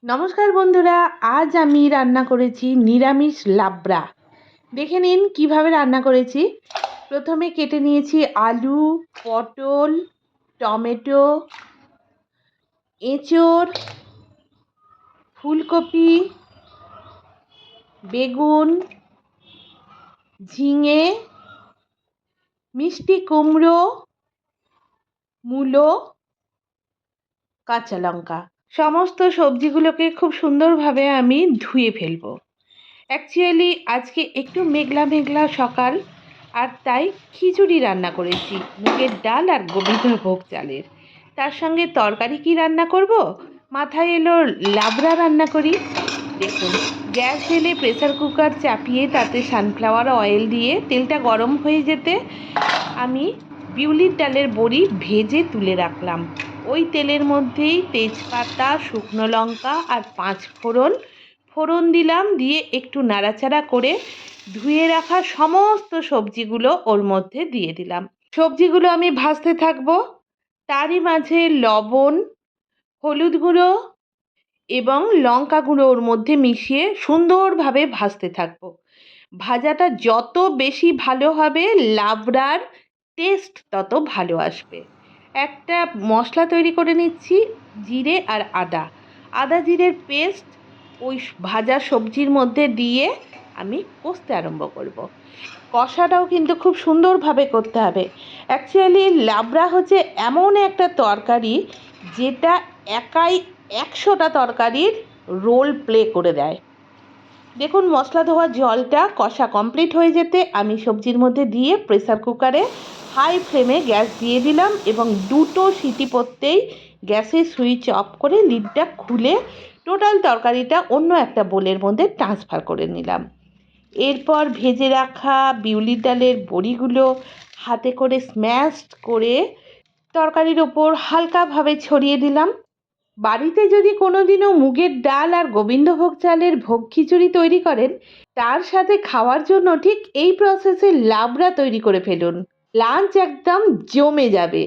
নমস্কার বন্ধুরা, আজ আমি রান্না করেছি নিরামিষ লাবড়া। দেখে নিন কিভাবে রান্না করেছি। প্রথমে কেটে নিয়েছি আলু, পটল, টমেটো, এঁচোড়, ফুলকপি, বেগুন, ঝিঙে, মিষ্টি কুমড়ো, মূলো, কাঁচা লঙ্কা। সমস্ত সবজিগুলোকে খুব সুন্দরভাবে আমি ধুয়ে ফেলবো। অ্যাকচুয়ালি আজকে একটু মেঘলা মেঘলা সকাল, আর তাই খিচুড়ি রান্না করেছি মুগের ডাল আর গোবিন্দভোগ চালের। তার সঙ্গে তরকারি কি রান্না করব, মাথায় এলো লাবড়া রান্না করি। দেখুন, গ্যাস ঢেলে প্রেসার কুকার চাপিয়ে তাতে সানফ্লাওয়ার অয়েল দিয়ে তেলটা গরম হয়ে যেতে আমি বিউলির ডালের বড়ি ভেজে তুলে রাখলাম। ওই তেলের মধ্যেই তেজপাতা, শুকনো লঙ্কা আর 5 ফোড়ন দিলাম, দিয়ে একটু নাড়াচাড়া করে ধুয়ে রাখা সমস্ত সবজিগুলো ওর মধ্যে দিয়ে দিলাম। সবজিগুলো আমি ভাজতে থাকবো। তারই মাঝে লবণ, হলুদ গুঁড়ো এবং লঙ্কা গুঁড়ো ওর মধ্যে মিশিয়ে সুন্দরভাবে ভাজতে থাকবো। ভাজাটা যত বেশি ভালো হবে, লাবড়ার টেস্ট তত ভালো আসবে। একটা মশলা তৈরি করে নিচ্ছি, জিরে আর আদা জিরের পেস্ট ওই ভাজা সবজির মধ্যে দিয়ে আমি কষতে আরম্ভ করব। কষাটাও কিন্তু খুব সুন্দরভাবে করতে হবে। অ্যাকচুয়ালি লাবড়া হচ্ছে এমন একটা তরকারি যেটা একাই 100টা তরকারির রোল প্লে করে দেয়। দেখুন, মশলা ধোয়া জলটা কষা কমপ্লিট হয়ে যেতে আমি সবজির মধ্যে দিয়ে প্রেসার কুকারে হাই ফ্লেমে গ্যাস দিয়ে দিলাম এবং 2টো সিটি পড়তেই গ্যাসের সুইচ অফ করে লিডটা খুলে টোটাল তরকারিটা অন্য একটা বোলের মধ্যে ট্রান্সফার করে নিলাম। এরপর ভেজে রাখা বিউলির ডালের বড়িগুলো হাতে করে স্ম্যাশ করে তরকারির ওপর হালকাভাবে ছড়িয়ে দিলাম। বাড়িতে যদি কোনোদিনও মুগের ডাল আর গোবিন্দভোগ চালের ভোগ খিচুড়ি তৈরি করেন, তার সাথে খাওয়ার জন্য ঠিক এই প্রসেসে লাবড়া তৈরি করে ফেলুন। লাঞ্চ একদম জমে যাবে।